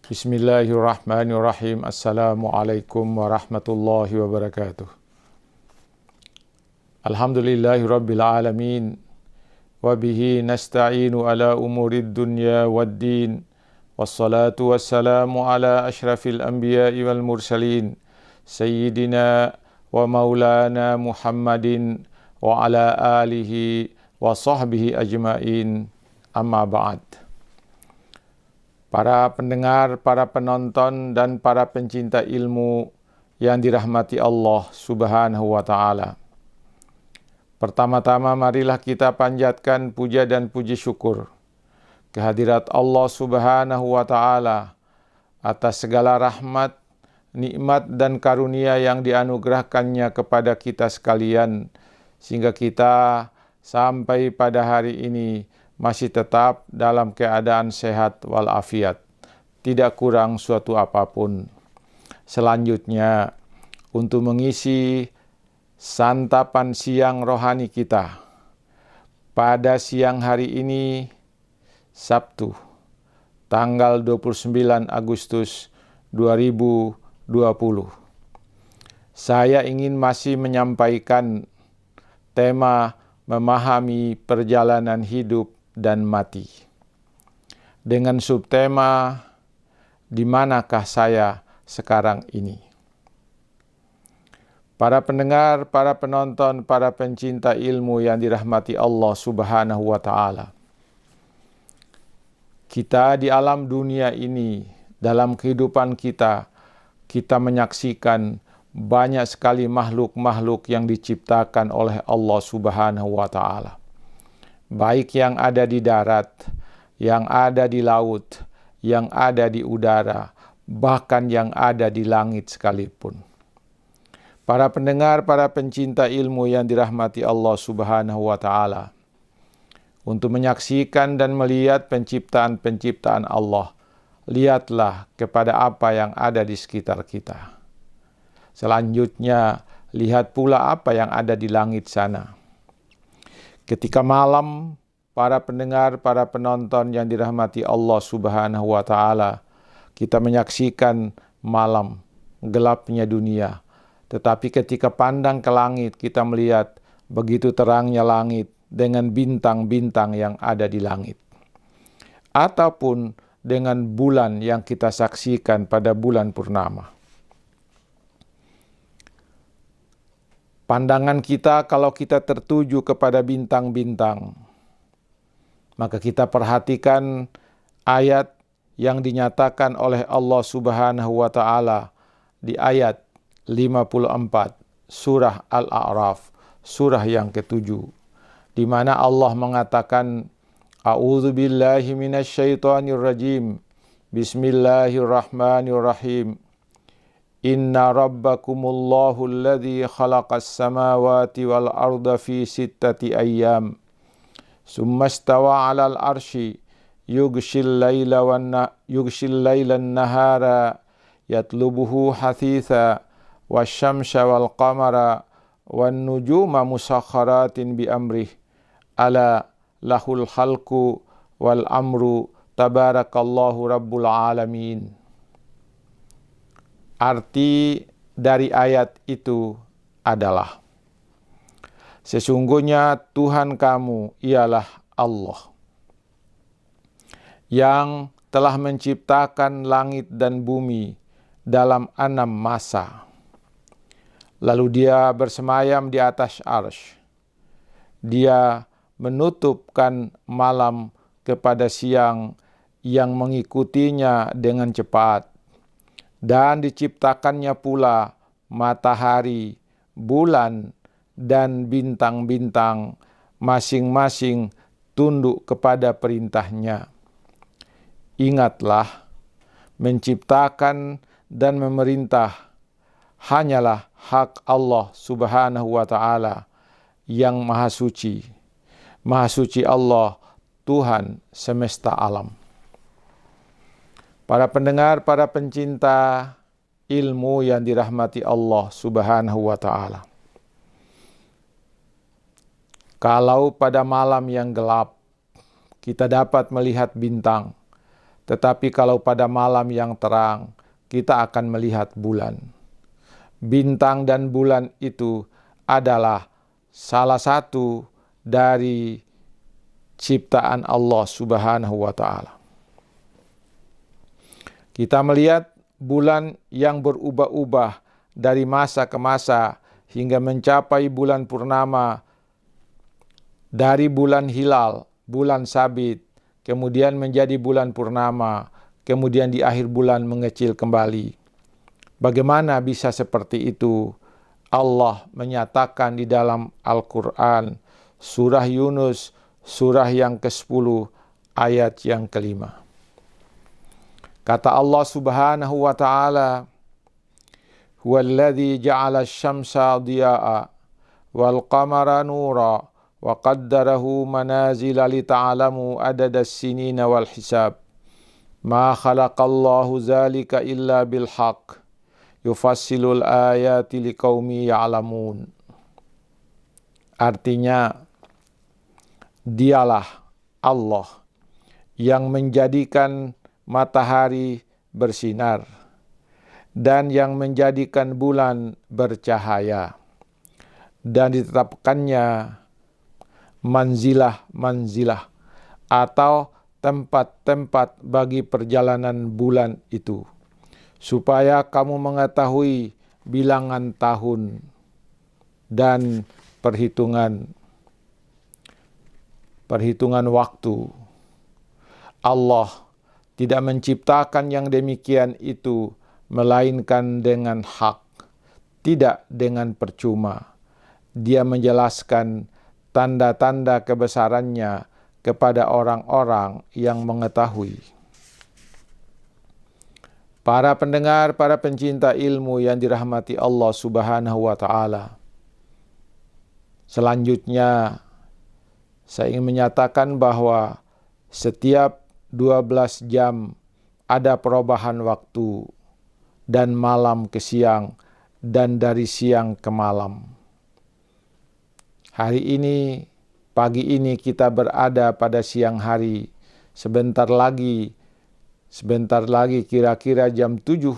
Bismillahirrahmanirrahim. Assalamualaikum warahmatullahi wabarakatuh. Alhamdulillahirabbil alamin. Wa bihi nasta'inu ala umurid dunya waddin. Wassalatu wassalamu ala asyrafil anbiya'i wal mursalin. Sayyidina wa maulana Muhammadin wa ala alihi wa sahbihi ajma'in. Amma ba'd. Para pendengar, para penonton, dan para pencinta ilmu yang dirahmati Allah Subhanahu wa Ta'ala. Pertama-tama marilah kita panjatkan puja dan puji syukur kehadirat Allah Subhanahu wa Ta'ala atas segala rahmat, nikmat, dan karunia yang dianugerahkannya kepada kita sekalian, sehingga kita sampai pada hari ini masih tetap dalam keadaan sehat walafiat, tidak kurang suatu apapun. Selanjutnya, untuk mengisi santapan siang rohani kita pada siang hari ini, Sabtu, tanggal 29 Agustus 2020, saya ingin masih menyampaikan tema memahami perjalanan hidup dan mati, dengan subtema di manakah saya sekarang ini. Para pendengar, para penonton, para pencinta ilmu yang dirahmati Allah Subhanahu wa Ta'ala, kita di alam dunia ini, dalam kehidupan kita menyaksikan banyak sekali makhluk-makhluk yang diciptakan oleh Allah Subhanahu wa Ta'ala. Baik yang ada di darat, yang ada di laut, yang ada di udara, bahkan yang ada di langit sekalipun. Para pendengar, para pencinta ilmu yang dirahmati Allah Subhanahu wa Ta'ala, untuk menyaksikan dan melihat penciptaan-penciptaan Allah, lihatlah kepada apa yang ada di sekitar kita. Selanjutnya, lihat pula apa yang ada di langit sana. Ketika malam, para pendengar, para penonton yang dirahmati Allah Subhanahu wa Ta'ala, kita menyaksikan malam, gelapnya dunia. Tetapi ketika pandang ke langit, kita melihat begitu terangnya langit dengan bintang-bintang yang ada di langit. Ataupun dengan bulan yang kita saksikan pada bulan purnama. Pandangan kita kalau kita tertuju kepada bintang-bintang, maka kita perhatikan ayat yang dinyatakan oleh Allah Subhanahu wa Ta'ala di ayat 54 surah Al-A'raf, surah yang ke-7, di mana Allah mengatakan, A'udzu billahi minasyaitonir rajim. Bismillahirrahmanirrahim. Inna rabbakumullahu alladhi khalaqas samawati wal arda fi sittati ayyam. Summa istawa 'alal arsy yughshil lailan nahara yatlubuhu hathitha wasyamsa wal qamara wan nujuma musakhkharatin bi amrih ala lahul khalqu wal amru tabarakallahu rabbul alamin. Arti dari ayat itu adalah, sesungguhnya Tuhan kamu ialah Allah yang telah menciptakan langit dan bumi dalam 6 masa. Lalu dia bersemayam di atas arsy. Dia menutupkan malam kepada siang yang mengikutinya dengan cepat. Dan diciptakannya pula matahari, bulan, dan bintang-bintang, masing-masing tunduk kepada perintahnya. Ingatlah, menciptakan dan memerintah hanyalah hak Allah Subhanahu wa Ta'ala yang Maha Suci. Maha Suci Allah, Tuhan semesta alam. Para pendengar, para pencinta ilmu yang dirahmati Allah Subhanahu wa Ta'ala. Kalau pada malam yang gelap kita dapat melihat bintang, Tetapi kalau pada malam yang terang, kita akan melihat bulan. Bintang dan bulan itu adalah salah satu dari ciptaan Allah Subhanahu wa Ta'ala. Kita melihat bulan yang berubah-ubah dari masa ke masa hingga mencapai bulan purnama, dari bulan hilal, bulan sabit, kemudian menjadi bulan purnama, kemudian di akhir bulan mengecil kembali. Bagaimana bisa seperti itu? Allah menyatakan di dalam Al-Quran, surah Yunus, surah yang ke-10, ayat yang ke-5. Kata Allah Subhanahu wa Ta'ala, "Huwallazi ja'ala asy-syamsa diya'a wal qamara nura wa qaddarahu manazila lita'alamu adadas sinina wal hisab. Ma khalaqallahu zalika illa bil haqq. Yufassilul ayati liqaumi ya'lamun." Artinya, dialah Allah yang menjadikan matahari bersinar dan yang menjadikan bulan bercahaya, dan ditetapkannya manzilah-manzilah atau tempat-tempat bagi perjalanan bulan itu, supaya kamu mengetahui bilangan tahun dan perhitungan waktu. Allah tidak menciptakan yang demikian itu melainkan dengan hak, tidak dengan percuma. Dia menjelaskan tanda-tanda kebesarannya kepada orang-orang yang mengetahui. Para pendengar, para pencinta ilmu yang dirahmati Allah Subhanahu wa Ta'ala. Selanjutnya, saya ingin menyatakan bahwa setiap 12 jam ada perubahan waktu, dan malam ke siang, dan dari siang ke malam. Hari ini, pagi ini kita berada pada siang hari. Sebentar lagi kira-kira jam 7,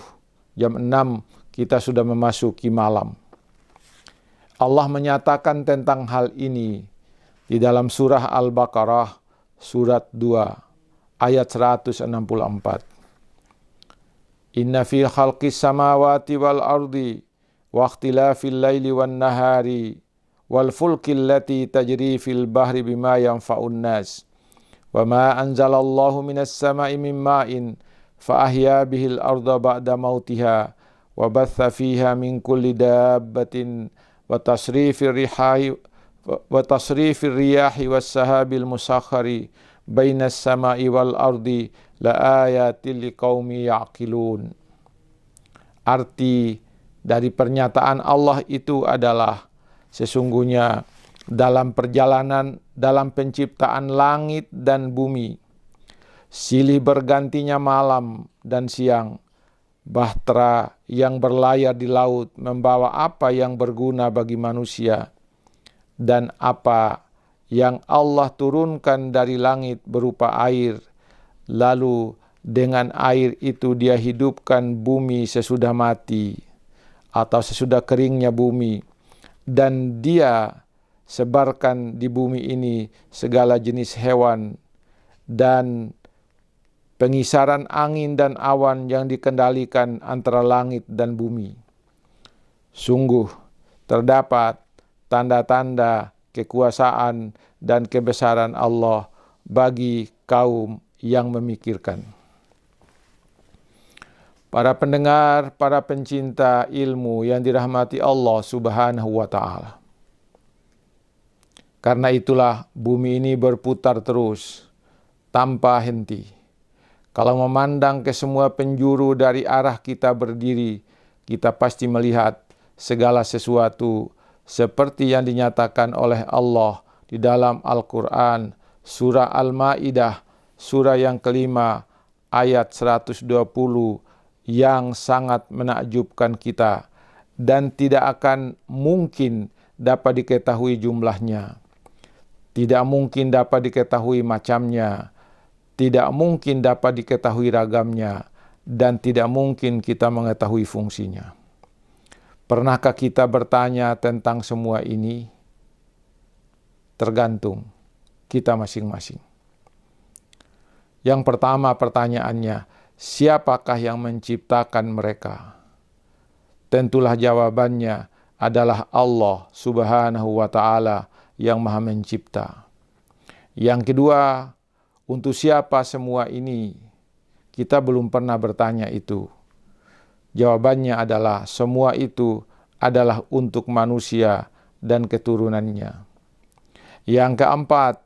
jam 6 kita sudah memasuki malam. Allah menyatakan tentang hal ini di dalam surah Al-Baqarah surat 2 ayat 164. Inna fi khalqis samawati wal ardi wa ikhtilafil laili wan nahari wal fulkil lati tajri fil bahri bima yanfa'un nas wa ma anzalallahu minas sama'i min ma'in fa ahya bihil arda ba'da mautiha wa batha fiha min kulli dabbatin wa tasrifir riyahi was sahabil musakhkhari bainas sama'i wal ardi la ayatil liqaumi ya'qilun. Arti dari pernyataan Allah itu adalah, sesungguhnya dalam perjalanan, dalam penciptaan langit dan bumi, silih bergantinya malam dan siang, bahtera yang berlayar di laut membawa apa yang berguna bagi manusia, dan apa yang Allah turunkan dari langit berupa air, lalu dengan air itu dia hidupkan bumi sesudah mati atau sesudah keringnya bumi, dan dia sebarkan di bumi ini segala jenis hewan dan pengisaran angin dan awan yang dikendalikan antara langit dan bumi. Sungguh terdapat tanda-tanda kekuasaan dan kebesaran Allah bagi kaum yang memikirkan. Para pendengar, para pencinta ilmu yang dirahmati Allah Subhanahu wa Ta'ala. Karena itulah bumi ini berputar terus tanpa henti. Kalau memandang ke semua penjuru dari arah kita berdiri, kita pasti melihat segala sesuatu seperti yang dinyatakan oleh Allah di dalam Al-Quran, surah Al-Ma'idah, surah yang kelima, ayat 120, yang sangat menakjubkan kita dan tidak akan mungkin dapat diketahui jumlahnya. Tidak mungkin dapat diketahui macamnya. tidak mungkin dapat diketahui ragamnya, dan tidak mungkin kita mengetahui fungsinya. Pernahkah kita bertanya tentang semua ini? Tergantung kita masing-masing. Yang pertama pertanyaannya, siapakah yang menciptakan mereka? Tentulah jawabannya adalah Allah Subhanahu wa Ta'ala yang Maha Mencipta. Yang kedua, untuk siapa semua ini? Kita belum pernah bertanya itu. Jawabannya adalah semua itu adalah untuk manusia dan keturunannya. Yang keempat,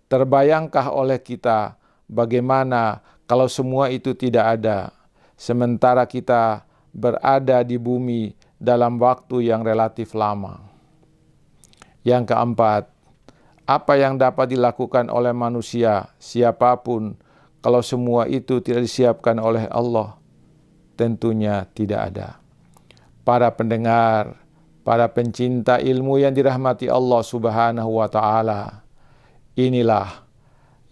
terbayangkah oleh kita bagaimana kalau semua itu tidak ada, sementara kita berada di bumi dalam waktu yang relatif lama? Yang keempat, apa yang dapat dilakukan oleh manusia, siapapun, kalau semua itu tidak disiapkan oleh Allah? Tentunya tidak ada. Para pendengar, para pencinta ilmu yang dirahmati Allah Subhanahu wa Ta'ala, inilah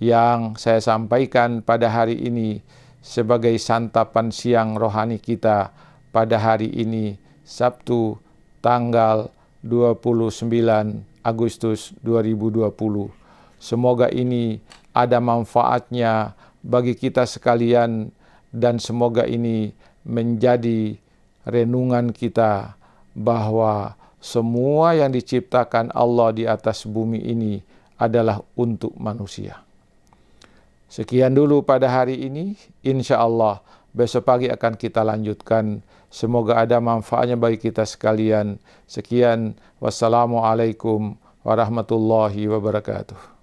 yang saya sampaikan pada hari ini sebagai santapan siang rohani kita pada hari ini, Sabtu tanggal 29 Agustus 2020. Semoga ini ada manfaatnya bagi kita sekalian, dan semoga ini menjadi renungan kita bahwa semua yang diciptakan Allah di atas bumi ini adalah untuk manusia. Sekian dulu pada hari ini. Insya Allah besok pagi akan kita lanjutkan. Semoga ada manfaatnya bagi kita sekalian. Sekian, wassalamualaikum warahmatullahi wabarakatuh.